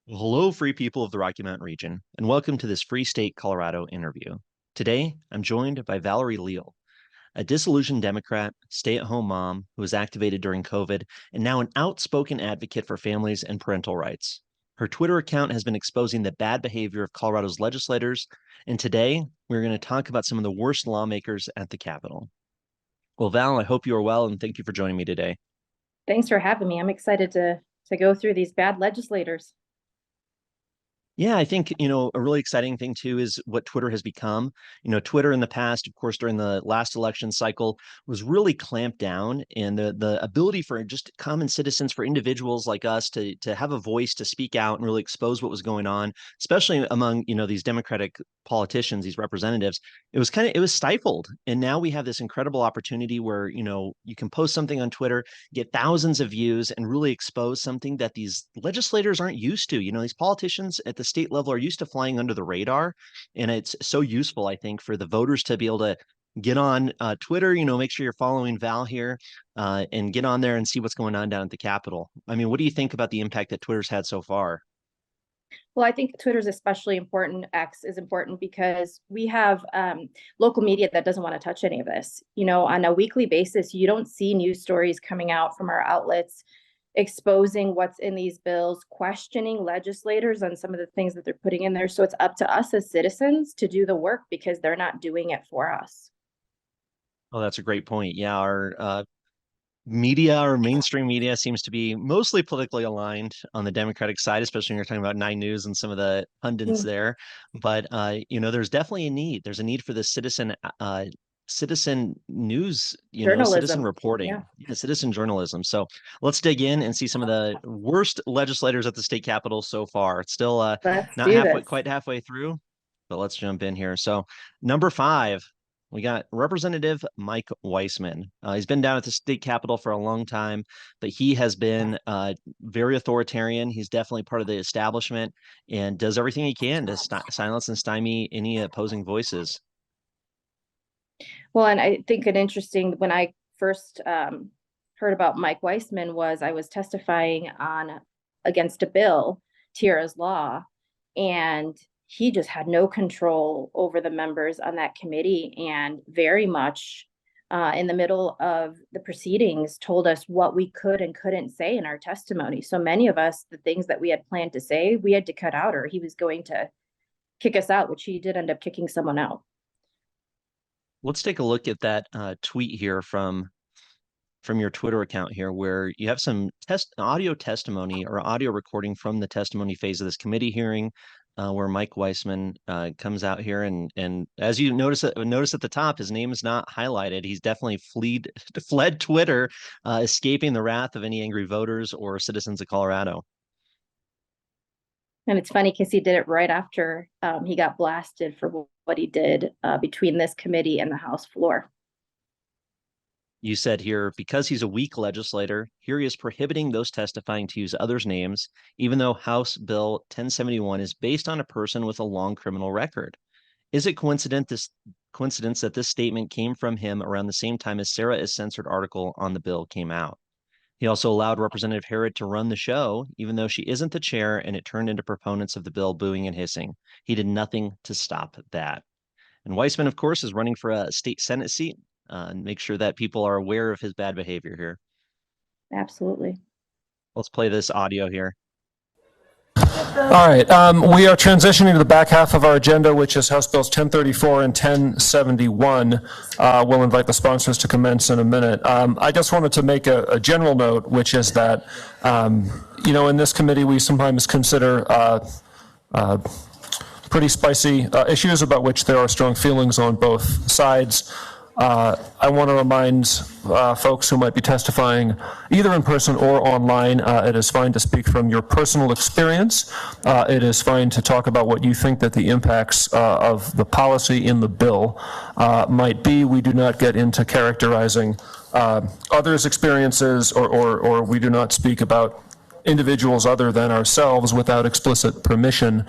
Well, hello, free people of the Rocky Mountain region, and welcome to this Free State Colorado interview. Today, I'm joined by Valerie Leal, a disillusioned Democrat, stay-at-home mom who was activated during COVID, and now an outspoken advocate for families and parental rights. Her Twitter account has been exposing the bad behavior of Colorado's legislators, and today we're going to talk about some of the worst lawmakers at the Capitol. Well, Val, I hope you are well, and thank you for joining me today. Thanks for having me. I'm excited to go through these bad legislators. Yeah, I think, a really exciting thing too is what Twitter has become. Twitter in the past, of course, during the last election cycle was really clamped down, and the ability for just common citizens, for individuals like us to have a voice, to speak out and really expose what was going on, especially among, these Democratic politicians, these representatives, it was stifled. And now we have this incredible opportunity where, you can post something on Twitter, get thousands of views, and really expose something that these legislators aren't used to. These politicians at the state level are used to flying under the radar, and it's so useful, I think, for the voters to be able to get on Twitter. Make sure you're following Val here, and get on there and see what's going on down at the Capitol. I mean, what do you think about the impact that Twitter's had so far? Well, I think Twitter is especially important. X is important because we have local media that doesn't want to touch any of this. On a weekly basis, you don't see news stories coming out from our outlets exposing what's in these bills, questioning legislators on some of the things that they're putting in there. So it's up to us as citizens to do the work because they're not doing it for us. Oh, that's a great point. Yeah, our media or mainstream media seems to be mostly politically aligned on the Democratic side, especially when you're talking about 9 News and some of the pundits there. But there's definitely a need. There's a need for the citizen news, citizen reporting, citizen journalism. So let's dig in and see some of the worst legislators at the state capitol so far. It's still not quite halfway through, but let's jump in here. So number 5, we got Representative Mike Weissman. He's been down at the state capitol for a long time, but he has been very authoritarian. He's definitely part of the establishment and does everything he can to silence and stymie any opposing voices. Well, and I think an interesting, when I first heard about Mike Weissman, was I was testifying against a bill, Tierra's Law, and he just had no control over the members on that committee, and very much in the middle of the proceedings told us what we could and couldn't say in our testimony. So many of us, the things that we had planned to say, we had to cut out, or he was going to kick us out, which he did end up kicking someone out. Let's take a look at that tweet here from your Twitter account here, where you have some audio testimony or audio recording from the testimony phase of this committee hearing, where Mike Weissman comes out here, and as you notice at the top, his name is not highlighted. He's definitely fled Twitter, escaping the wrath of any angry voters or citizens of Colorado. And it's funny because he did it right after he got blasted for what he did between this committee and the House floor. You said here, because he's a weak legislator, here he is prohibiting those testifying to use others' names, even though House Bill 1071 is based on a person with a long criminal record. Is it coincidence that this statement came from him around the same time as Sarah's censored article on the bill came out? He also allowed Representative Herod to run the show, even though she isn't the chair, and it turned into proponents of the bill booing and hissing. He did nothing to stop that. And Weissman, of course, is running for a state Senate seat, and make sure that people are aware of his bad behavior here. Absolutely. Let's play this audio here. All right, we are transitioning to the back half of our agenda, which is House Bills 1034 and 1071. We'll invite the sponsors to commence in a minute. I just wanted to make a general note, which is that, in this committee, we sometimes consider pretty spicy issues about which there are strong feelings on both sides. I want to remind folks who might be testifying either in person or online, it is fine to speak from your personal experience. It is fine to talk about what you think that the impacts of the policy in the bill might be. We do not get into characterizing others' experiences, or we do not speak about individuals other than ourselves without explicit permission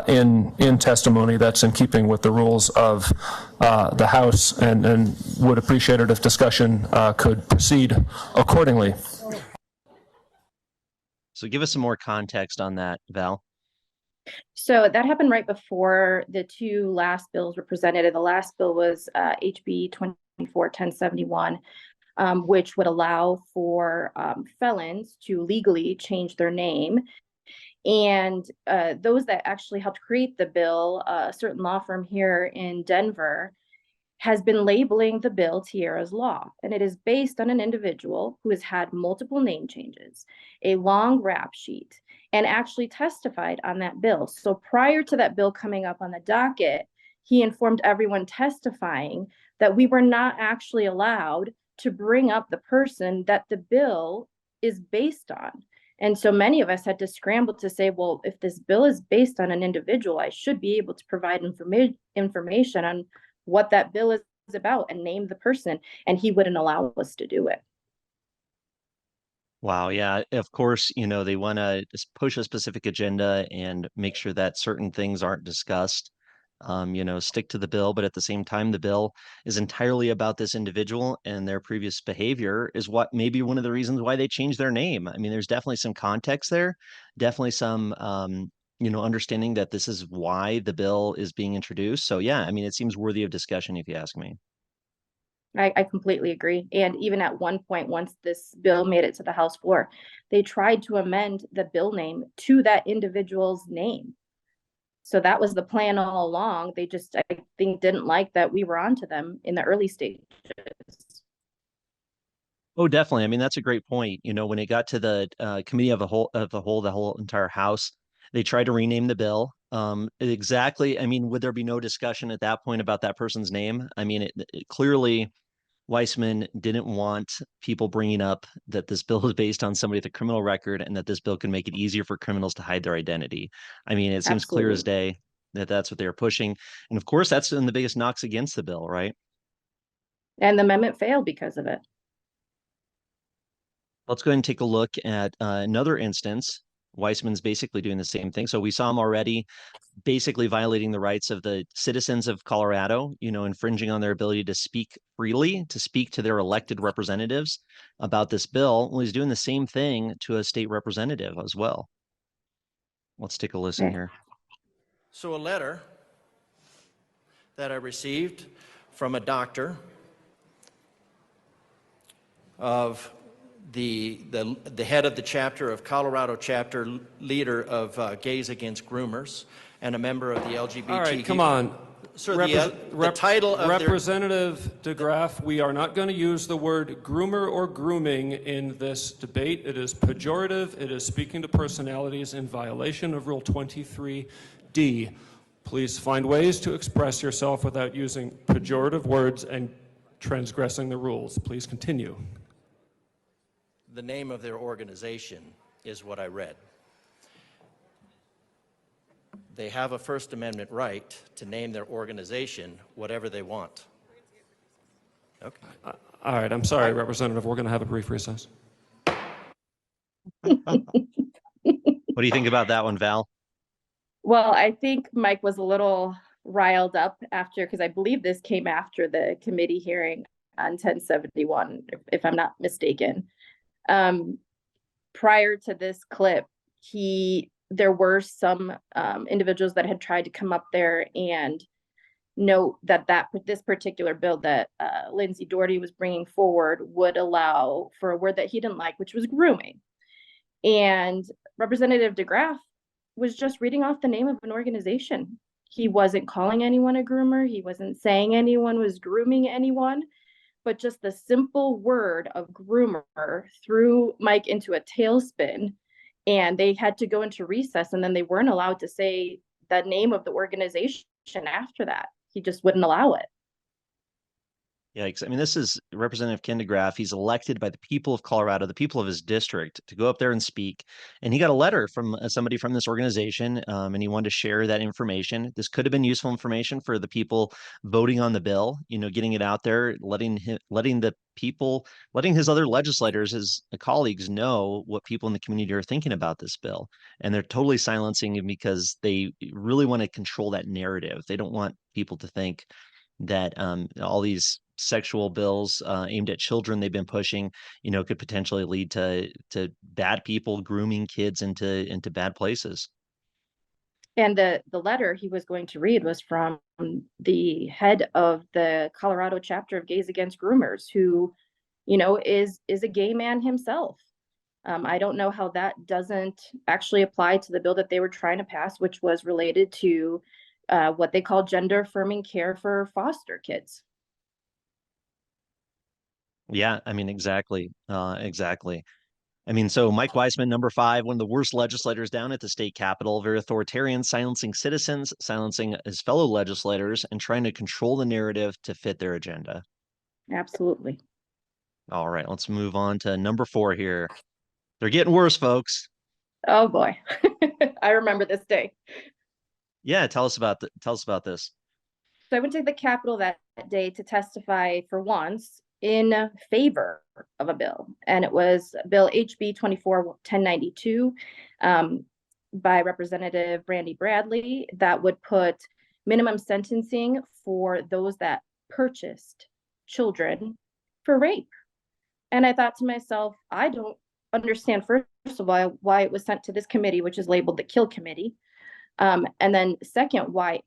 in testimony. That's in keeping with the rules of the House, and would appreciate it if discussion could proceed accordingly. So give us some more context on that, Val. So that happened right before the two last bills were presented. The last bill was HB 24-1071, which would allow for felons to legally change their name. And those that actually helped create the bill, a certain law firm here in Denver, has been labeling the bill Tierra's Law. And it is based on an individual who has had multiple name changes, a long rap sheet, and actually testified on that bill. So prior to that bill coming up on the docket, he informed everyone testifying that we were not actually allowed to bring up the person that the bill is based on. And so many of us had to scramble to say, well, if this bill is based on an individual, I should be able to provide information on what that bill is about and name the person. And he wouldn't allow us to do it. Wow, yeah, of course, they want to push a specific agenda and make sure that certain things aren't discussed. Stick to the bill, but at the same time, the bill is entirely about this individual, and their previous behavior is what maybe one of the reasons why they changed their name. I mean, there's definitely some context there, definitely some understanding that this is why the bill is being introduced. So yeah, I mean, it seems worthy of discussion if you ask me. I completely agree. And even at one point, once this bill made it to the House floor, they tried to amend the bill name to that individual's name. So that was the plan all along. They just, I think, didn't like that we were onto them in the early stages. Oh, definitely. I mean, that's a great point. When it got to the committee of the whole entire House, they tried to rename the bill. Exactly. I mean, would there be no discussion at that point about that person's name? I mean, it clearly Weissman didn't want people bringing up that this bill is based on somebody with a criminal record and that this bill can make it easier for criminals to hide their identity. I mean, it seems clear as Absolutely. day that that's what they were pushing. And of course, that's one of the biggest knocks against the bill, right? And the amendment failed because of it. Let's go ahead and take a look at another instance. Weissman's basically doing the same thing. So we saw him already basically violating the rights of the citizens of Colorado, infringing on their ability to speak freely, to speak to their elected representatives about this bill. Well, he's doing the same thing to a state representative as well. Let's take a listen here. So a letter that I received from a doctor of the head of the chapter of Colorado chapter, leader of Gays Against Groomers, and a member of the LGBT. All right, come on. Sir, the title of Representative DeGraff, we are not going to use the word groomer or grooming in this debate. It is pejorative. It is speaking to personalities in violation of Rule 23D. Please find ways to express yourself without using pejorative words and transgressing the rules. Please continue. The name of their organization is what I read. They have a First Amendment right to name their organization whatever they want. Okay. All right, I'm sorry, Representative. We're going to have a brief recess. What do you think about that one, Val? Well, I think Mike was a little riled up after, because I believe this came after the committee hearing on 1071, if I'm not mistaken. Prior to this clip, there were some individuals that had tried to come up there and note that this particular bill that Lindsay Doherty was bringing forward would allow for a word that he didn't like, which was grooming. And Representative DeGraff was just reading off the name of an organization. He wasn't calling anyone a groomer. He wasn't saying anyone was grooming anyone. But just the simple word of groomer threw Mike into a tailspin, and they had to go into recess, and then they weren't allowed to say the name of the organization after that. He just wouldn't allow it. Yikes. I mean, this is Representative Ken DeGraff. He's elected by the people of Colorado, the people of his district, to go up there and speak. And he got a letter from somebody from this organization, and he wanted to share that information. This could have been useful information for the people voting on the bill, getting it out there, letting his other legislators, his colleagues, know what people in the community are thinking about this bill. And they're totally silencing him because they really want to control that narrative. They don't want people to think that all these sexual bills aimed at children they've been pushing, could potentially lead to bad people grooming kids into bad places. And the letter he was going to read was from the head of the Colorado chapter of Gays Against Groomers, who, is a gay man himself. I don't know how that doesn't actually apply to the bill that they were trying to pass, which was related to what they call gender affirming care for foster kids. Yeah, I mean, exactly. Exactly. I mean, so Mike Weissman, number 5, one of the worst legislators down at the state capitol, very authoritarian, silencing citizens, silencing his fellow legislators, and trying to control the narrative to fit their agenda. Absolutely. All right, let's move on to number 4 here. They're getting worse, folks. Oh boy. I remember this day. Yeah, tell us about this. So I went to the Capitol that day to testify for once in favor of a bill, and it was Bill HB 24-1092 by Representative Brandy Bradley that would put minimum sentencing for those that purchased children for rape. And I thought to myself, I don't understand, first of all, why it was sent to this committee, which is labeled the Kill Committee. And then second, why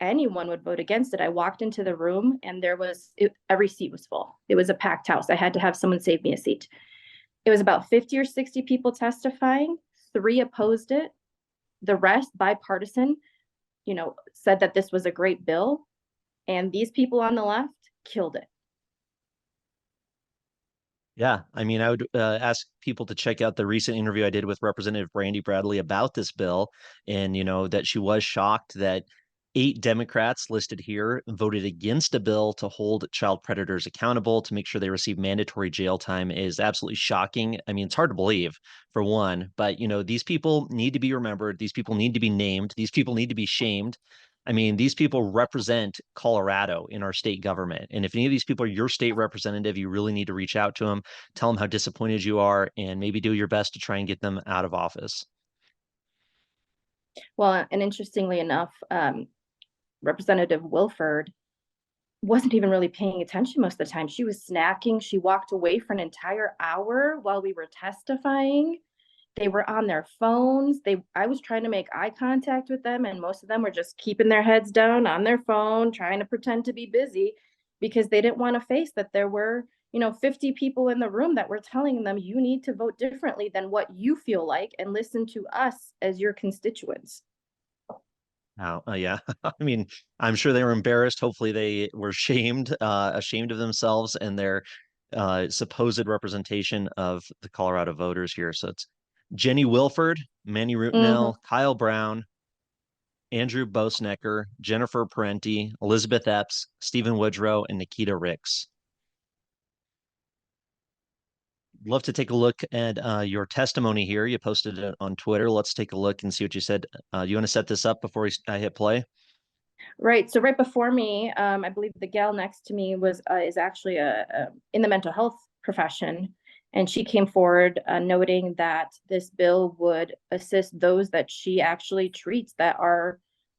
anyone would vote against it. I walked into the room and every seat was full. It was a packed house. I had to have someone save me a seat. It was about 50 or 60 people testifying. 3 opposed it. The rest, bipartisan, said that this was a great bill. And these people on the left killed it. Yeah, I mean, I would ask people to check out the recent interview I did with Representative Brandy Bradley about this bill, and that she was shocked that 8 Democrats listed here voted against a bill to hold child predators accountable, to make sure they receive mandatory jail time, is absolutely shocking. I mean, it's hard to believe, for one, but these people need to be remembered. These people need to be named. These people need to be shamed. I mean, these people represent Colorado in our state government. And if any of these people are your state representative, you really need to reach out to them, tell them how disappointed you are, and maybe do your best to try and get them out of office. Well, and interestingly enough, Representative Willford wasn't even really paying attention most of the time. She was snacking. She walked away for an entire hour while we were testifying. They were on their phones. I was trying to make eye contact with them, and most of them were just keeping their heads down on their phone, trying to pretend to be busy, because they didn't want to face that there were, 50 people in the room that were telling them, you need to vote differently than what you feel like and listen to us as your constituents. Yeah. I mean, I'm sure they were embarrassed. Hopefully they were ashamed of themselves and their supposed representation of the Colorado voters here. So it's Jenny Willford, Manny Rutinel, Kyle Brown, Andrew Boesenecker, Jennifer Parenti, Elisabeth Epps, Stephen Woodrow, and Naquetta Ricks. Love to take a look at your testimony here. You posted it on Twitter. Let's take a look and see what you said. You want to set this up before I hit play? Right. So right before me, I believe the gal next to me is actually in the mental health profession, and she came forward noting that this bill would assist those that she actually treats that are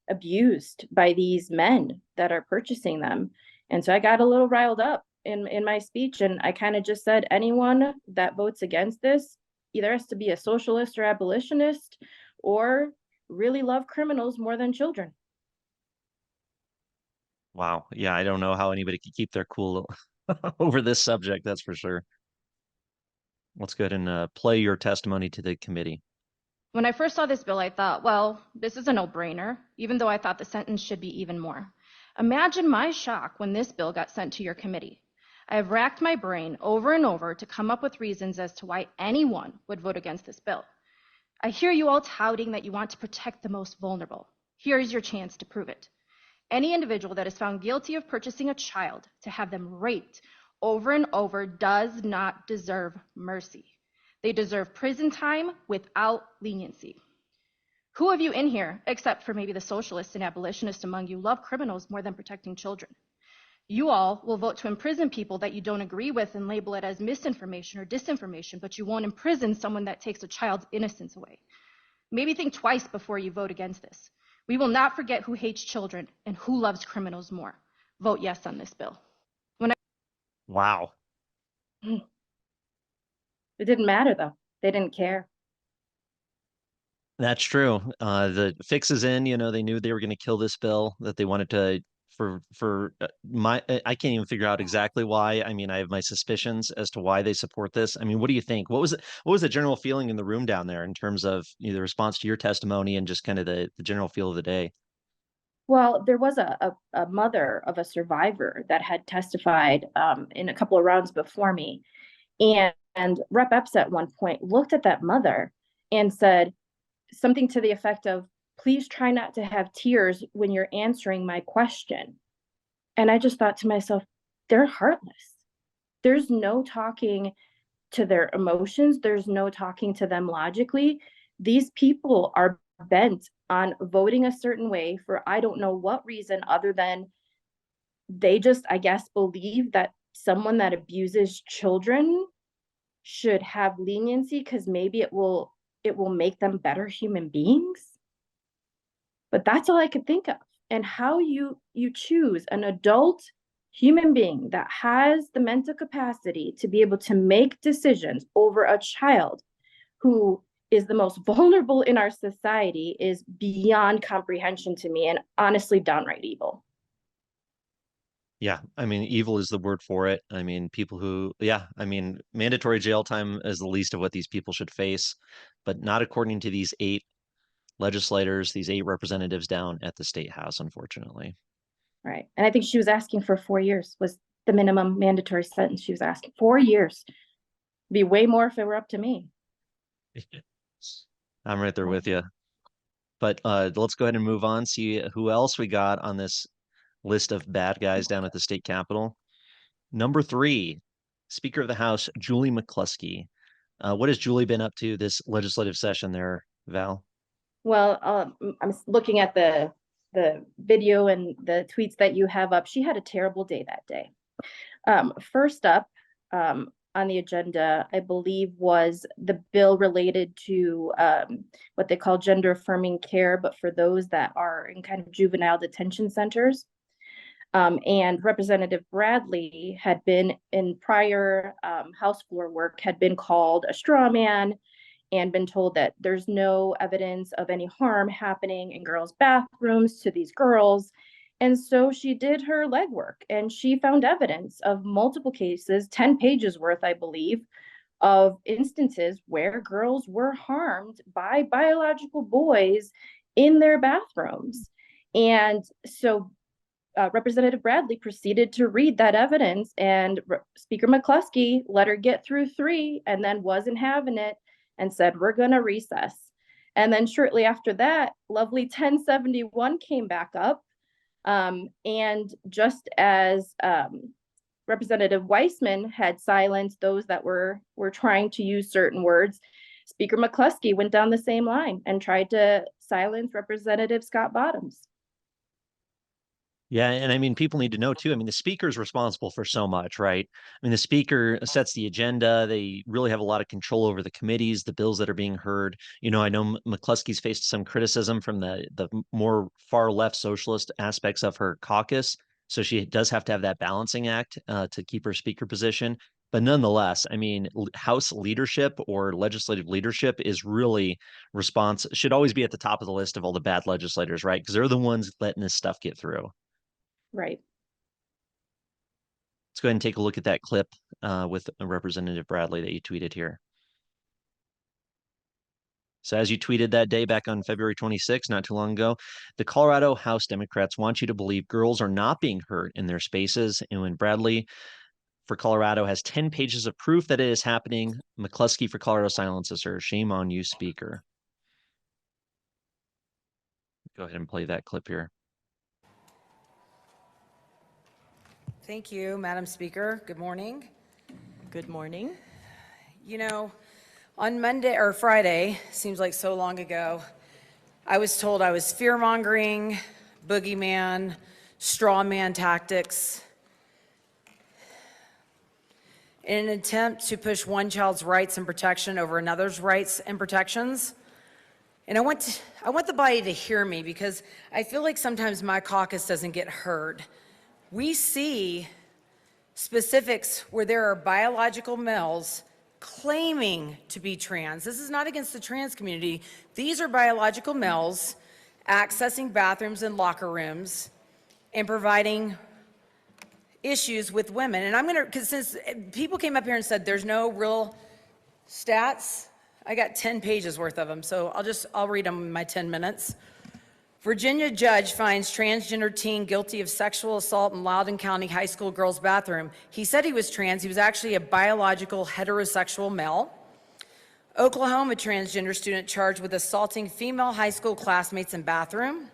abused by these men that are purchasing them. And so I got a little riled up in my speech, and I kind of just said, anyone that votes against this either has to be a socialist or abolitionist or really love criminals more than children. Wow. Yeah, I don't know how anybody could keep their cool over this subject, that's for sure. Let's go ahead and play your testimony to the committee. When I first saw this bill, I thought, well, this is a no-brainer, even though I thought the sentence should be even more. Imagine my shock when this bill got sent to your committee. I have racked my brain over and over to come up with reasons as to why anyone would vote against this bill. I hear you all touting that you want to protect the most vulnerable. Here is your chance to prove it. Any individual that is found guilty of purchasing a child to have them raped over and over does not deserve mercy. They deserve prison time without leniency. Who of you in here, except for maybe the socialists and abolitionists among you, love criminals more than protecting children? You all will vote to imprison people that you don't agree with and label it as misinformation or disinformation, but you won't imprison someone that takes a child's innocence away. Maybe think twice before you vote against this. We will not forget who hates children and who loves criminals more. Vote yes on this bill. Wow. It didn't matter though. They didn't care. That's true. The fix is in, they knew they were going to kill this bill, that they wanted to I can't even figure out exactly why. I mean, I have my suspicions as to why they support this. I mean, what do you think? What was the general feeling in the room down there in terms of the response to your testimony and just kind of the general feel of the day? Well, there was a mother of a survivor that had testified in a couple of rounds before me. And Rep. Epps at one point looked at that mother and said something to the effect of, please try not to have tears when you're answering my question. And I just thought to myself, they're heartless. There's no talking to their emotions. There's no talking to them logically. These people are bent on voting a certain way for I don't know what reason other than they just, I guess, believe that someone that abuses children should have leniency because maybe it will make them better human beings. But that's all I could think of. And how you choose an adult human being that has the mental capacity to be able to make decisions over a child who is the most vulnerable in our society is beyond comprehension to me, and honestly downright evil. Yeah, I mean, evil is the word for it. I mean, mandatory jail time is the least of what these people should face, but not according to these 8 legislators, these 8 representatives down at the State House, unfortunately. Right. And I think she was asking for 4 years was the minimum mandatory sentence she was asking. 4 years. It'd be way more if it were up to me. I'm right there with you. But let's go ahead and move on, see who else we got on this list of bad guys down at the state capitol. Number 3, Speaker of the House, Julie McCluskie. What has Julie been up to this legislative session there, Val? Well, I'm looking at the video and the tweets that you have up. She had a terrible day that day. First up on the agenda, I believe, was the bill related to what they call gender affirming care, but for those that are in kind of juvenile detention centers. And Representative Bradley had been in prior House floor work, had been called a straw man and been told that there's no evidence of any harm happening in girls' bathrooms to these girls. And so she did her legwork and she found evidence of multiple cases, 10 pages worth, I believe, of instances where girls were harmed by biological boys in their bathrooms. And so Representative Bradley proceeded to read that evidence, and Speaker McCluskie let her get through 3 and then wasn't having it and said, we're going to recess. And then shortly after that, lovely 1071 came back up. And just as Representative Weissman had silenced those that were trying to use certain words, Speaker McCluskie went down the same line and tried to silence Representative Scott Bottoms. Yeah, and I mean, people need to know too. I mean, the speaker is responsible for so much, right? I mean, the speaker sets the agenda. They really have a lot of control over the committees, the bills that are being heard. I know McCluskie's faced some criticism from the more far left socialist aspects of her caucus, so she does have to have that balancing act to keep her speaker position. But nonetheless, I mean, House leadership or legislative leadership is really should always be at the top of the list of all the bad legislators, right? Because they're the ones letting this stuff get through. Right. Let's go ahead and take a look at that clip with Representative Bradley that you tweeted here. So as you tweeted that day back on February 26, not too long ago, the Colorado House Democrats want you to believe girls are not being hurt in their spaces. And when Bradley for Colorado has 10 pages of proof that it is happening, McCluskie for Colorado silences her. Shame on you, Speaker. Go ahead and play that clip here. Thank you, Madam Speaker. Good morning. Good morning. On Monday or Friday, seems like so long ago, I was told I was fear-mongering, boogeyman, straw man tactics in an attempt to push one child's rights and protection over another's rights and protections. And I want the body to hear me because I feel like sometimes my caucus doesn't get heard. We see specifics where there are biological males claiming to be trans. This is not against the trans community. These are biological males accessing bathrooms and locker rooms and providing issues with women. And I'm going to, because since people came up here and said there's no real stats, I got 10 pages worth of them. So I'll read them in my 10 minutes. Virginia judge finds transgender teen guilty of sexual assault in Loudoun County High School girls' bathroom. He said he was trans. He was actually a biological heterosexual male. Oklahoma transgender student charged with assaulting female high school classmates in bathroom.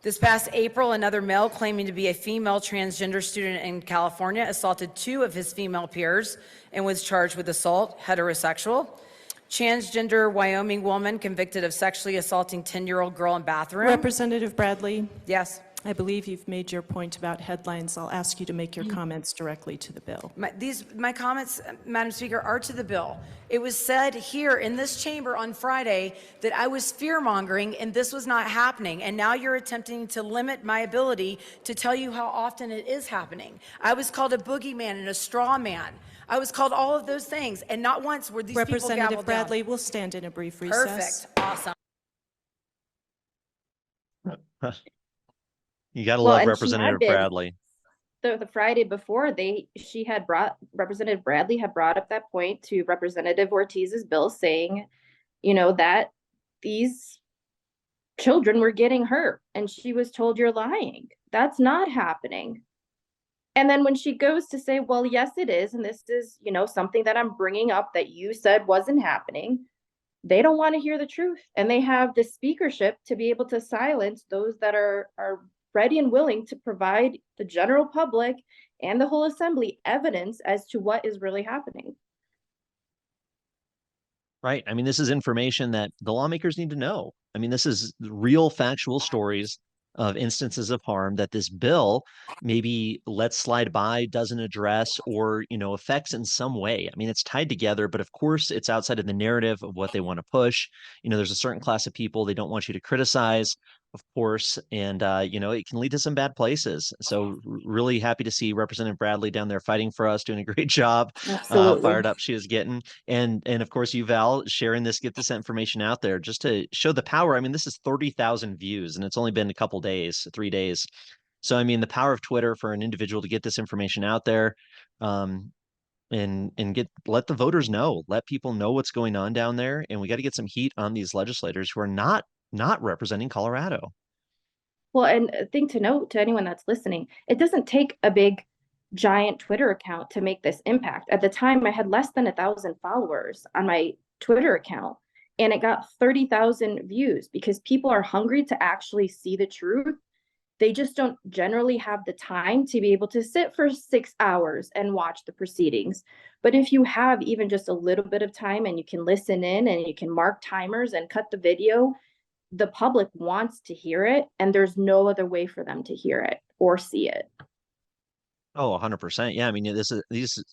This past April, another male claiming to be a female transgender student in California assaulted 2 of his female peers and was charged with assault, heterosexual. Transgender Wyoming woman convicted of sexually assaulting 10-year-old girl in bathroom. Representative Bradley, Yes. I believe you've made your point about headlines. I'll ask you to make your comments directly to the bill. My comments, Madam Speaker, are to the bill. It was said here in this chamber on Friday that I was fear-mongering and this was not happening. And now you're attempting to limit my ability to tell you how often it is happening. I was called a boogeyman and a straw man. I was called all of those things, and not once were these people gabbled down. Representative Bradley will stand in a brief recess. Perfect. Awesome. You got to Well, love and she Representative had been- Bradley. The Friday before, Representative Bradley had brought up that point to Representative Ortiz's bill, saying, that these children were getting hurt, and she was told, you're lying. That's not happening. And then when she goes to say, well, yes, it is, and this is, something that I'm bringing up that you said wasn't happening, they don't want to hear the truth. And they have the speakership to be able to silence those that are ready and willing to provide the general public and the whole assembly evidence as to what is really happening. Right. I mean, this is information that the lawmakers need to know. I mean, this is real factual stories of instances of harm that this bill maybe lets slide by, doesn't address, or, affects in some way. I mean, it's tied together, but of course it's outside of the narrative of what they want to push. There's a certain class of people they don't want you to criticize, of course, and it can lead to some bad places. So really happy to see Representative Bradley down there fighting for us, doing a great job. Absolutely. Fired up she is getting, and of course you, Val, sharing this, get this information out there just to show the power. I mean, this is 30,000 views, and it's only been a couple days, 3 days. So I mean, the power of Twitter for an individual to get this information out there, and let the voters know, let people know what's going on down there, and we got to get some heat on these legislators who are not representing Colorado. Well, and a thing to note to anyone that's listening, it doesn't take a big giant Twitter account to make this impact. At the time, I had less than 1,000 followers on my Twitter account, and it got 30,000 views because people are hungry to actually see the truth. They just don't generally have the time to be able to sit for 6 hours and watch the proceedings. But if you have even just a little bit of time and you can listen in and you can mark timers and cut the video, the public wants to hear it, and there's no other way for them to hear it or see it. Oh, 100%. Yeah, I mean, these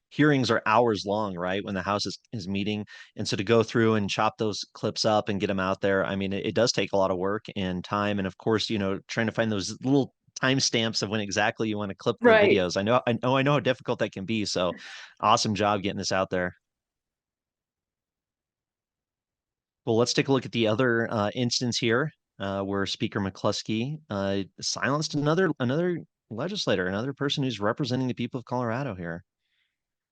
hearings are hours long, right? When the House is meeting. And so to go through and chop those clips up and get them out there, I mean, it does take a lot of work and time. And of course, trying to find those little timestamps of when exactly you want to clip the Right. videos. I know how difficult that can be. So awesome job getting this out there. Well, let's take a look at the other instance here where Speaker McCluskie silenced another legislator, another person who's representing the people of Colorado here.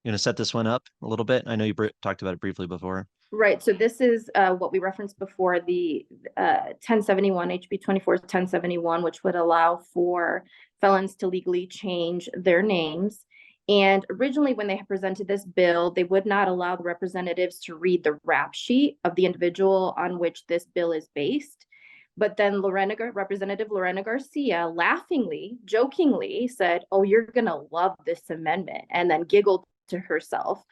You going to set this one up a little bit? I know you talked about it briefly before. Right. So this is what we referenced before, the 1071, HB 24-1071, which would allow for felons to legally change their names. And originally, when they had presented this bill, they would not allow the representatives to read the rap sheet of the individual on which this bill is based. But then Representative Lorena Garcia laughingly, jokingly said, "Oh, you're going to love this amendment," and then giggled to herself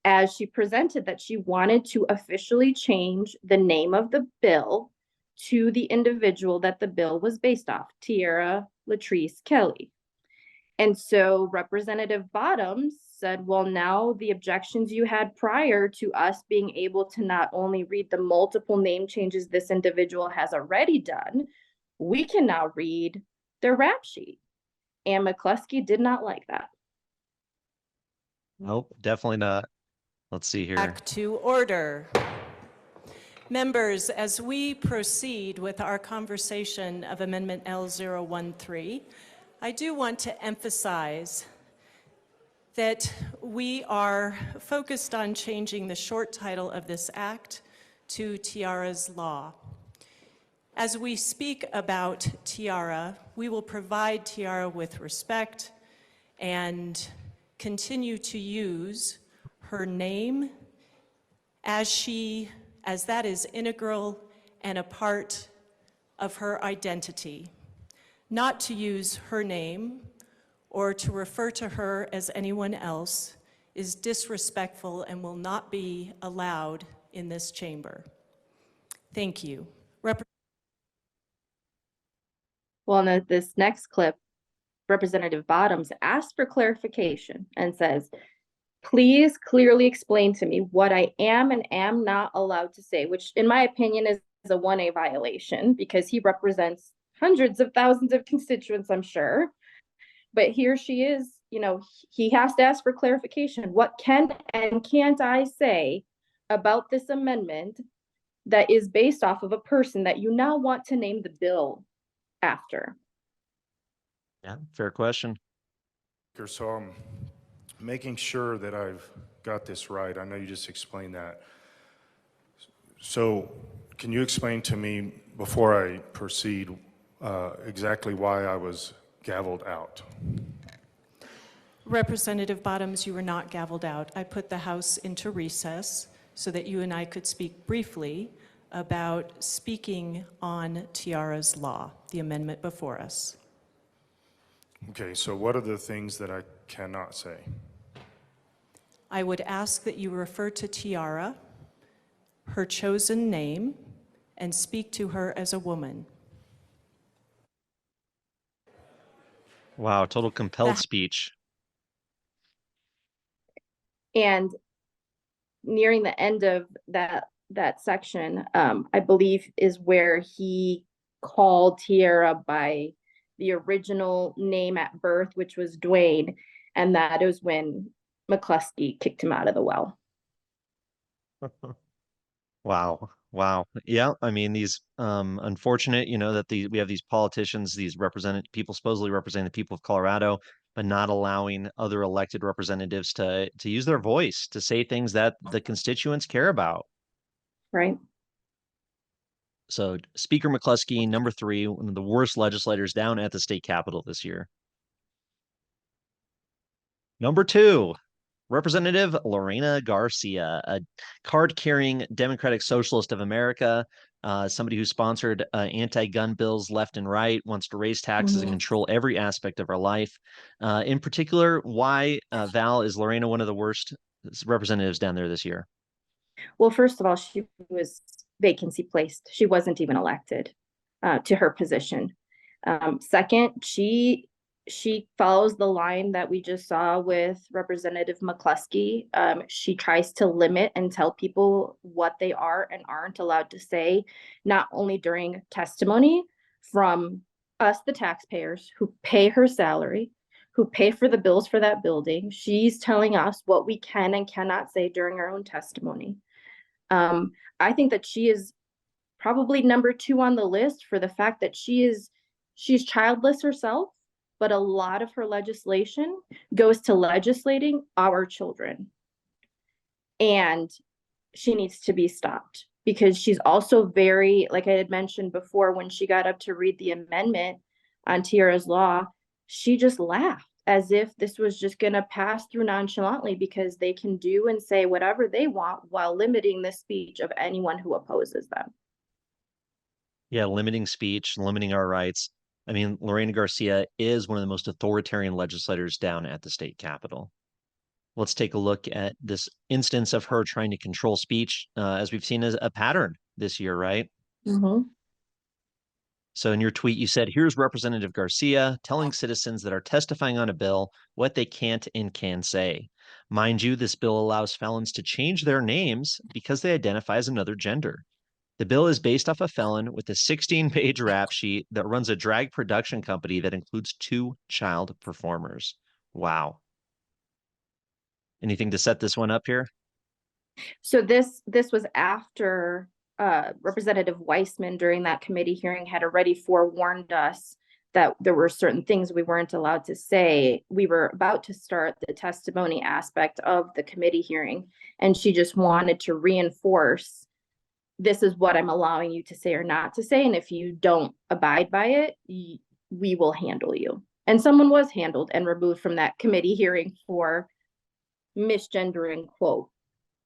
as she presented that she wanted to officially change the name of the bill to the individual that the bill was based off, Tierra Latrice Kelly. And so Representative Bottoms said, well, now the objections you had prior to us being able to not only read the multiple name changes this individual has already done, we can now read their rap sheet. And McCluskie did not like that. Nope, definitely not. Let's see here. Back to order. Members, as we proceed with our conversation of Amendment L013, I do want to emphasize that we are focused on changing the short title of this act to Tiara's Law. As we speak about Tiara, we will provide Tiara with respect and continue to use her name as that is integral and a part of her identity. Not to use her name or to refer to her as anyone else is disrespectful and will not be allowed in this chamber. Thank you. Well, in this next clip, Representative Bottoms asked for clarification and says, please clearly explain to me what I am and am not allowed to say, which in my opinion is a 1A violation because he represents hundreds of thousands of constituents, I'm sure. But here she is, you know, he has to ask for clarification. What can and can't I say about this amendment that is based off of a person that you now want to name the bill after? Yeah, fair question. So I'm making sure that I've got this right. I know you just explained that. So can you explain to me, before I proceed, exactly why I was gavelled out? Representative Bottoms, you were not gavelled out. I put the House into recess so that you and I could speak briefly about speaking on Tiara's Law, the amendment before us. Okay, so what are the things that I cannot say? I would ask that you refer to Tiara, her chosen name, and speak to her as a woman. Wow, total compelled speech. And nearing the end of that section, I believe is where he called Tiara by the original name at birth, which was Dwayne, and that is when McCluskie kicked him out of the well. Wow. Wow. Yeah. I mean, these unfortunate, you know, that we have these politicians, these people supposedly representing the people of Colorado, but not allowing other elected representatives to use their voice to say things that the constituents care about. Right. So Speaker McCluskie, number 3, one of the worst legislators down at the state capitol this year. Number 2, Representative Lorena Garcia, a card-carrying Democratic Socialist of America, somebody who sponsored anti-gun bills left and right, wants to raise taxes and control every aspect of our life. In particular, why, Val, is Lorena one of the worst representatives down there this year? Well, first of all, she was vacancy placed. She wasn't even elected to her position. Second, she follows the line that we just saw with Representative McCluskie. She tries to limit and tell people what they are and aren't allowed to say, not only during testimony from us, the taxpayers who pay her salary, who pay for the bills for that building. She's telling us what we can and cannot say during our own testimony. I think that she is probably number 2 on the list for the fact that she's childless herself, but a lot of her legislation goes to legislating our children. And she needs to be stopped because she's also very, like I had mentioned before, when she got up to read the amendment on Tiara's Law, she just laughed as if this was just going to pass through nonchalantly because they can do and say whatever they want while limiting the speech of anyone who opposes them. Yeah, limiting speech, limiting our rights. I mean, Lorena Garcia is one of the most authoritarian legislators down at the state capitol. Let's take a look at this instance of her trying to control speech, as we've seen as a pattern this year, right? Mm-hmm. So in your tweet, you said, here's Representative Garcia telling citizens that are testifying on a bill what they can't and can say. Mind you, this bill allows felons to change their names because they identify as another gender. The bill is based off a felon with a 16-page rap sheet that runs a drag production company that includes 2 child performers. Wow. Anything to set this one up here? So this was after Representative Weissman during that committee hearing had already forewarned us that there were certain things we weren't allowed to say. We were about to start the testimony aspect of the committee hearing, and she just wanted to reinforce, this is what I'm allowing you to say or not to say, and if you don't abide by it, we will handle you. And someone was handled and removed from that committee hearing for misgendering, quote,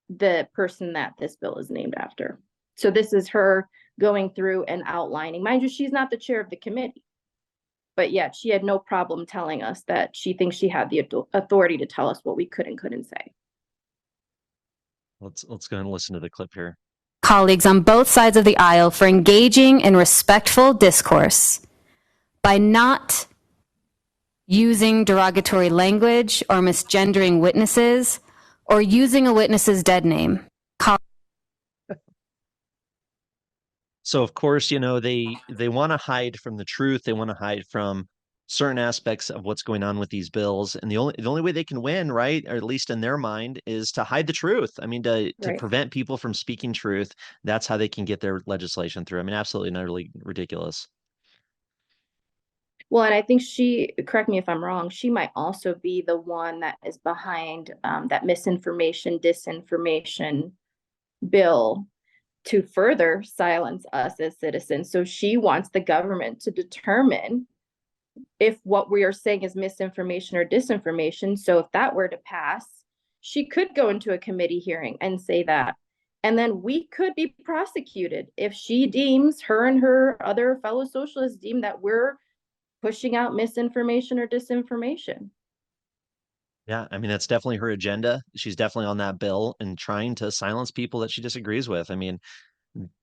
the person that this bill is named after. So this is her going through and outlining. Mind you, she's not the chair of the committee, but yet she had no problem telling us that she thinks she had the authority to tell us what we could and couldn't say. Let's go ahead and listen to the clip here. Colleagues on both sides of the aisle for engaging in respectful discourse by not using derogatory language or misgendering witnesses or using a witness's dead name. So of course, you know, they want to hide from the truth. They want to hide from certain aspects of what's going on with these bills. And the only way they can win, right, or at least in their mind, is to hide the truth. I mean, to Right. prevent people from speaking truth. That's how they can get their legislation through. I mean, absolutely not really ridiculous. Well, and I think she, correct me if I'm wrong, she might also be the one that is behind that misinformation, disinformation bill to further silence us as citizens. So she wants the government to determine if what we are saying is misinformation or disinformation. So if that were to pass, she could go into a committee hearing and say that. And then we could be prosecuted if she deems, her and her other fellow socialists deem that we're pushing out misinformation or disinformation. Yeah, I mean, that's definitely her agenda. She's definitely on that bill and trying to silence people that she disagrees with. I mean,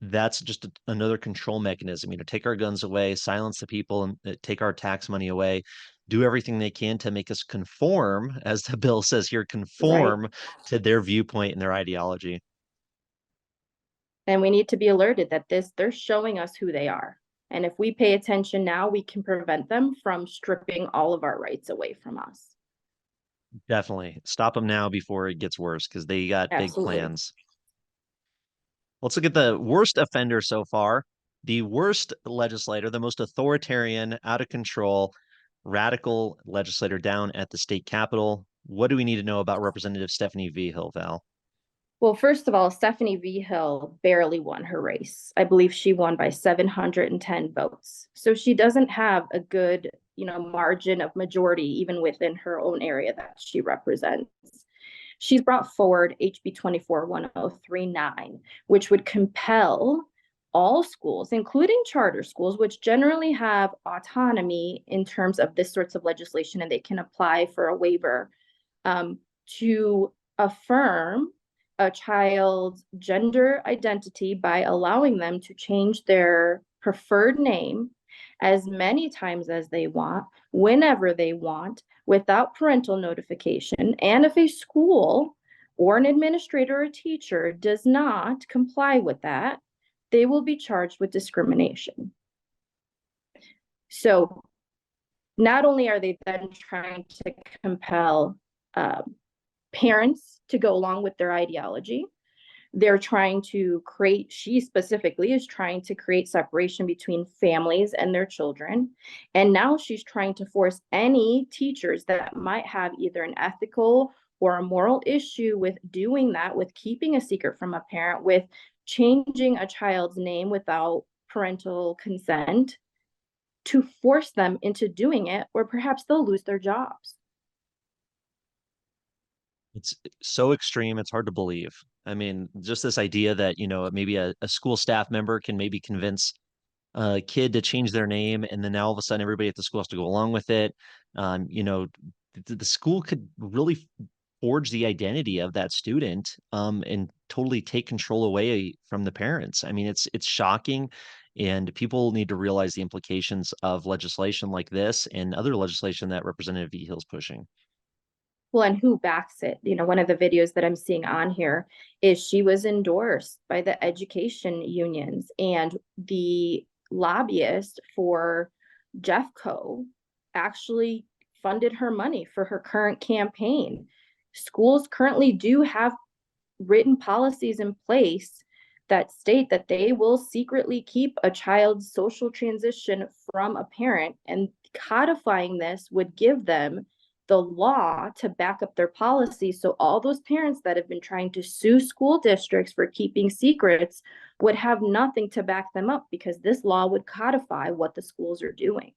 that's just another control mechanism. You know, take our guns away, silence the people, and take our tax money away. Do everything they can to make us conform, as the bill says here, conform to their viewpoint and their ideology. And we need to be alerted that they're showing us who they are. And if we pay attention now, we can prevent them from stripping all of our rights away from us. Definitely stop them now before it gets worse, because they got big Absolutely. plans. Let's look at the worst offender so far. The worst legislator, the most authoritarian, out of control, radical legislator down at the state capitol. What do we need to know about Representative Stephanie Vigil, Val? Well, first of all, Stephanie Vigil barely won her race. I believe she won by 710 votes. So she doesn't have a good, margin of majority even within her own area that she represents. She's brought forward HB 241039, which would compel all schools, including charter schools, which generally have autonomy in terms of this sorts of legislation, and they can apply for a waiver, to affirm a child's gender identity by allowing them to change their preferred name as many times as they want, whenever they want, without parental notification. And if a school or an administrator or teacher does not comply with that, they will be charged with discrimination. So not only are they then trying to compel parents to go along with their ideology, they're trying to create, she specifically is trying to create separation between families and their children. And now she's trying to force any teachers that might have either an ethical or a moral issue with doing that, with keeping a secret from a parent, with changing a child's name without parental consent, to force them into doing it, or perhaps they'll lose their jobs. It's so extreme, it's hard to believe. I mean, just this idea that, maybe a school staff member can maybe convince a kid to change their name, and then now all of a sudden everybody at the school has to go along with it. The school could really forge the identity of that student, and totally take control away from the parents. I mean, it's shocking, and people need to realize the implications of legislation like this and other legislation that Representative Vigil's pushing. Well, and who backs it? One of the videos that I'm seeing on here is she was endorsed by the education unions, and the lobbyist for Jeffco actually funded her money for her current campaign. schools currently do have written policies in place that state that they will secretly keep a child's social transition from a parent, and codifying this would give them the law to back up their policy. So all those parents that have been trying to sue school districts for keeping secrets would have nothing to back them up, because this law would codify what the schools are doing.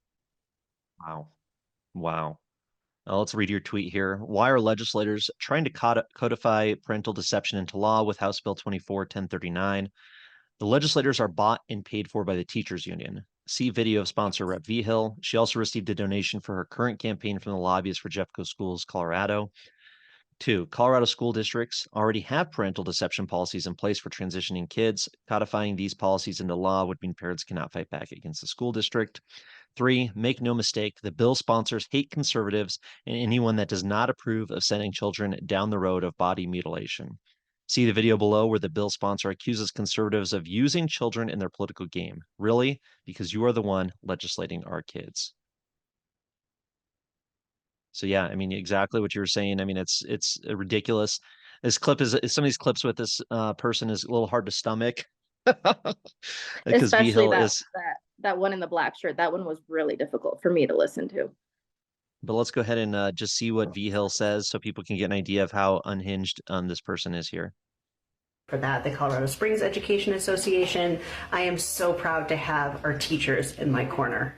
Wow. Wow. Now let's read your tweet here. Why are legislators trying to codify parental deception into law with House Bill 24-1039? The legislators are bought and paid for by the teachers union. See video of sponsor Rep. Vigil. She also received a donation for her current campaign from the lobbyists for Jeffco Schools, Colorado. 2, Colorado school districts already have parental deception policies in place for transitioning kids. Codifying these policies into law would mean parents cannot fight back against the school district. 3, make no mistake, the bill sponsors hate conservatives and anyone that does not approve of sending children down the road of body mutilation. See the video below where the bill sponsor accuses conservatives of using children in their political game. Really? Because you are the one legislating our kids. So yeah, I mean, exactly what you were saying. I mean, it's ridiculous. This clip is some of these clips with this person is a little hard to stomach. Because Especially Vigil is. that one in the black shirt. That one was really difficult for me to listen to. But let's go ahead and just see what Vigil says so people can get an idea of how unhinged this person is here. For that, the Colorado Springs Education Association, I am so proud to have our teachers in my corner.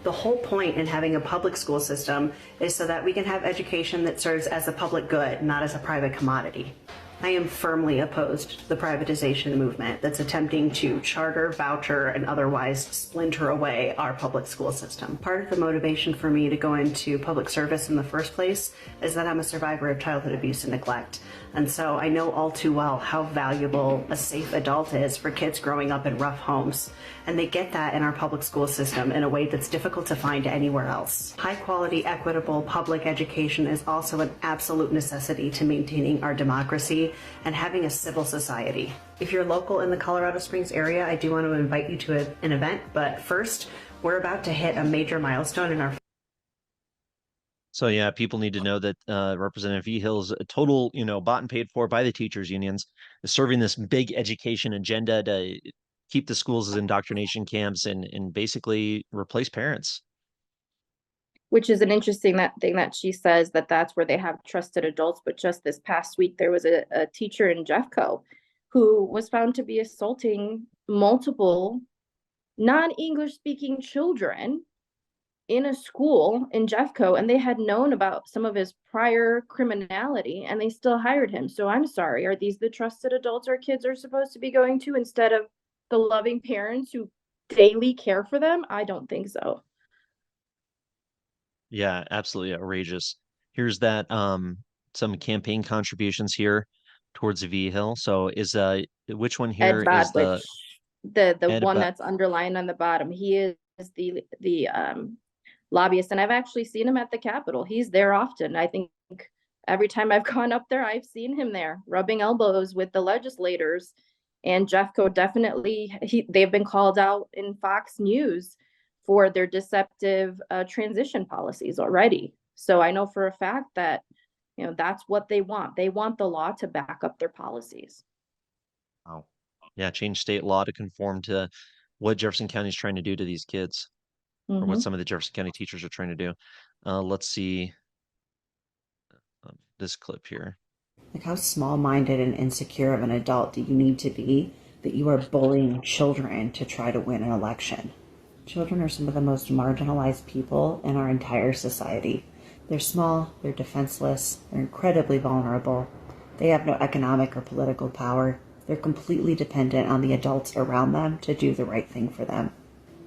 The whole point in having a public school system is so that we can have education that serves as a public good, not as a private commodity. I am firmly opposed to the privatization movement that's attempting to charter, voucher, and otherwise splinter away our public school system. Part of the motivation for me to go into public service in the first place is that I'm a survivor of childhood abuse and neglect. And so I know all too well how valuable a safe adult is for kids growing up in rough homes. And they get that in our public school system in a way that's difficult to find anywhere else. High quality, equitable public education is also an absolute necessity to maintaining our democracy and having a civil society. If you're local in the Colorado Springs area, I do want to invite you to an event, but first, we're about to hit a major milestone in our. So yeah, people need to know that Representative Vigil's a total, bought and paid for by the teachers unions, is serving this big education agenda to keep the schools as indoctrination camps and basically replace parents. Which is an interesting thing that she says that's where they have trusted adults. But just this past week, there was a teacher in Jeffco who was found to be assaulting multiple non-English speaking children in a school in Jeffco, and they had known about some of his prior criminality and they still hired him. So I'm sorry, are these the trusted adults our kids are supposed to be going to instead of the loving parents who daily care for them? I don't think so. Yeah, absolutely outrageous. Here's that some campaign contributions here towards Vigil. So is which one here Ed is Bodwich, the Ed one Bod- that's underlined on the bottom. He is the lobbyist, and I've actually seen him at the Capitol. He's there often. I think every time I've gone up there, I've seen him there rubbing elbows with the legislators. And Jeffco definitely, they've been called out in Fox News for their deceptive transition policies already. So I know for a fact that, that's what they want. They want the law to back up their policies. Oh, yeah, change state law to conform to what Jefferson County is trying to do to these kids, or what some of the Jefferson County teachers are trying to do. Let's see this clip here. Like, how small-minded and insecure of an adult do you need to be that you are bullying children to try to win an election? Children are some of the most marginalized people in our entire society. They're small, they're defenseless, they're incredibly vulnerable. They have no economic or political power. They're completely dependent on the adults around them to do the right thing for them.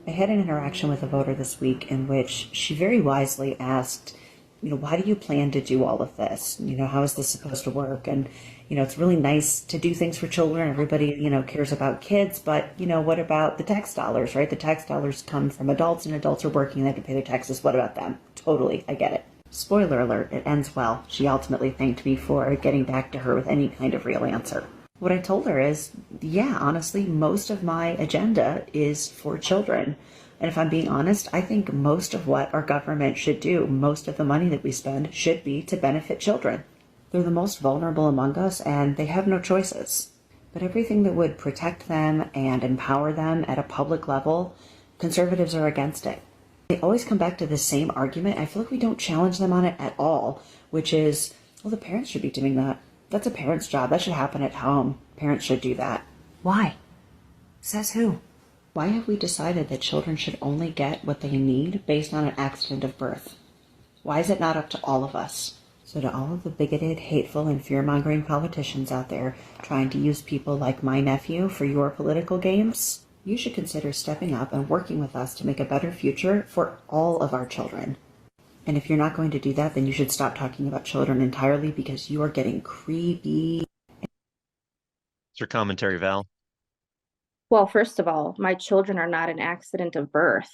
I had an interaction with a voter this week in which she very wisely asked, why do you plan to do all of this? How is this supposed to work? And, it's really nice to do things for children. Everybody, cares about kids, but, what about the tax dollars, right? The tax dollars come from adults, and adults are working, they have to pay their taxes. What about them? Totally, I get it. Spoiler alert, it ends well. She ultimately thanked me for getting back to her with any kind of real answer. What I told her is, yeah, honestly, most of my agenda is for children. And if I'm being honest, I think most of what our government should do, most of the money that we spend should be to benefit children. They're the most vulnerable among us, and they have no choices. But everything that would protect them and empower them at a public level, conservatives are against it. They always come back to the same argument. I feel like we don't challenge them on it at all, which is, well, the parents should be doing that. That's a parent's job. That should happen at home. Parents should do that. Why? Says who? Why have we decided that children should only get what they need based on an accident of birth? Why is it not up to all of us? So to all of the bigoted, hateful, and fear-mongering politicians out there trying to use people like my nephew for your political games, you should consider stepping up and working with us to make a better future for all of our children. And if you're not going to do that, then you should stop talking about children entirely, because you are getting creepy. What's your commentary, Val? Well, first of all, my children are not an accident of birth.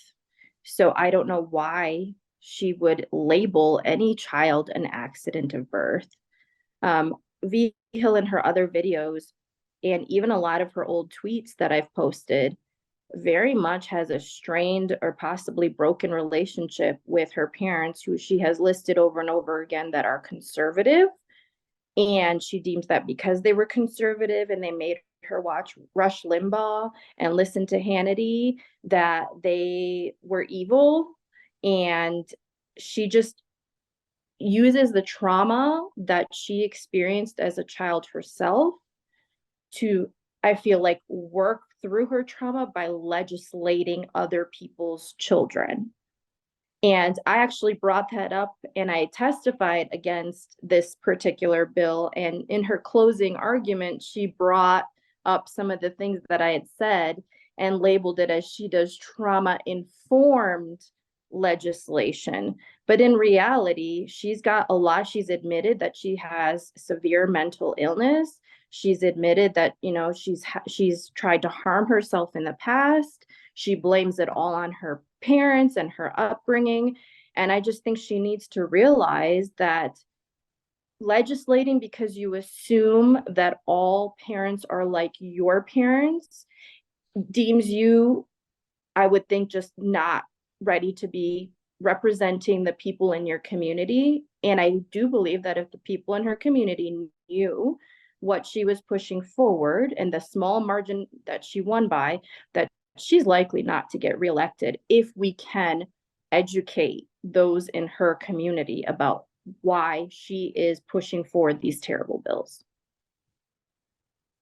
So I don't know why she would label any child an accident of birth. Vigil in her other videos, and even a lot of her old tweets that I've posted, very much has a strained or possibly broken relationship with her parents, who she has listed over and over again that are conservative. And she deems that because they were conservative and they made her watch Rush Limbaugh and listen to Hannity, that they were evil. And she just uses the trauma that she experienced as a child herself to, I feel like, work through her trauma by legislating other people's children. And I actually brought that up and I testified against this particular bill. And in her closing argument, she brought up some of the things that I had said and labeled it as she does trauma-informed legislation. But in reality, she's got a lot. She's admitted that she has severe mental illness. She's admitted that, you know, she's tried to harm herself in the past. She blames it all on her parents and her upbringing. And I just think she needs to realize that legislating because you assume that all parents are like your parents deems you, I would think, just not ready to be representing the people in your community. And I do believe that if the people in her community knew what she was pushing forward and the small margin that she won by, that she's likely not to get reelected if we can educate those in her community about why she is pushing forward these terrible bills.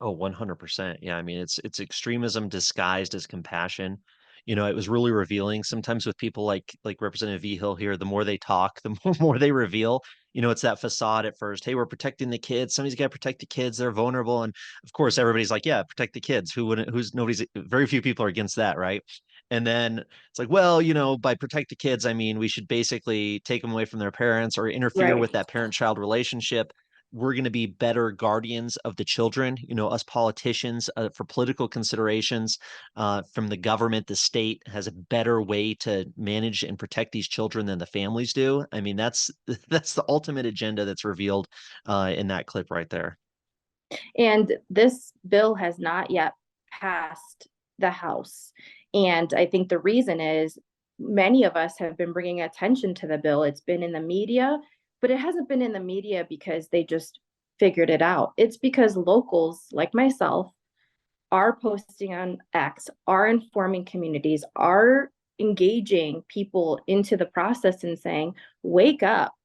Oh, 100%. Yeah, I mean, it's extremism disguised as compassion. You know, it was really revealing sometimes with people like Representative Vigil here. The more they talk, the more they reveal. You know, it's that facade at first. Hey, we're protecting the kids. Somebody's got to protect the kids. They're vulnerable, and of course, everybody's like, yeah, protect the kids. Who wouldn't? Very few people are against that, right? And then it's like, well, you know, by protect the kids, I mean we should basically take them away from their parents or interfere with that parent-child relationship. We're going to be better guardians of the children, you know, us politicians, for political considerations, from the government. The state has a better way to manage and protect these children than the families do. I mean, that's the ultimate agenda that's revealed in that clip right there. And this bill has not yet passed the House. And I think the reason is many of us have been bringing attention to the bill. It's been in the media, but it hasn't been in the media because they just figured it out. It's because locals like myself are posting on X, are informing communities, are engaging people into the process and saying, wake up,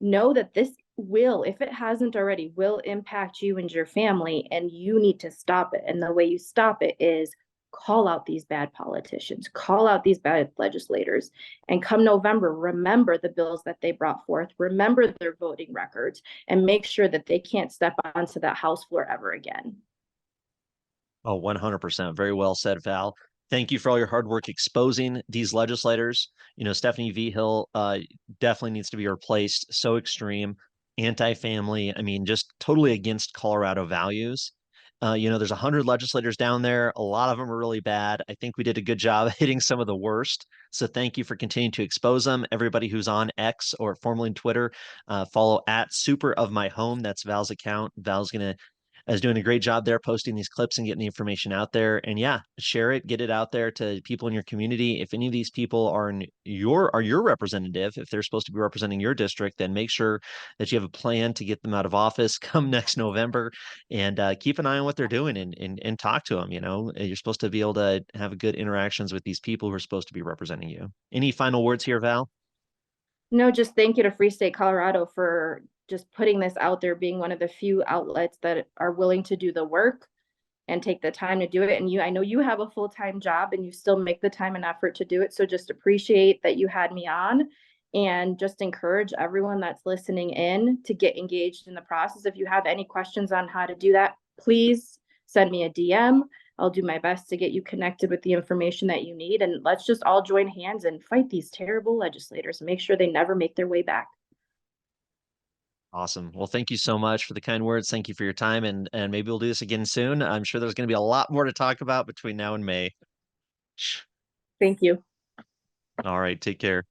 know that this will, if it hasn't already, will impact you and your family, and you need to stop it. And the way you stop it is call out these bad politicians, call out these bad legislators, and come November, remember the bills that they brought forth, remember their voting records, and make sure that they can't step onto that House floor ever again. Oh, 100%. Very well said, Val. Thank you for all your hard work exposing these legislators. You know, Stephanie Vigil definitely needs to be replaced. So extreme, anti-family. I mean, just totally against Colorado values. You know, there's 100 legislators down there. A lot of them are really bad. I think we did a good job hitting some of the worst. So thank you for continuing to expose them. Everybody who's on X or formerly Twitter, follow at Super of My Home. That's Val's account. Val's going to is doing a great job there, posting these clips and getting the information out there. And yeah, share it, get it out there to people in your community. If any of these people are your representative, if they're supposed to be representing your district, then make sure that you have a plan to get them out of office come next November, and keep an eye on what they're doing, and talk to them. You're supposed to be able to have good interactions with these people who are supposed to be representing you. Any final words here, Val? No, just thank you to Free State Colorado for just putting this out there, being one of the few outlets that are willing to do the work and take the time to do it. And I know you have a full-time job and you still make the time and effort to do it. So just appreciate that you had me on, and just encourage everyone that's listening in to get engaged in the process. If you have any questions on how to do that, please send me a DM. I'll do my best to get you connected with the information that you need. And let's just all join hands and fight these terrible legislators and make sure they never make their way back. Awesome. Well, thank you so much for the kind words. Thank you for your time. And maybe we'll do this again soon. I'm sure there's going to be a lot more to talk about between now and May. Thank you. All right. Take care.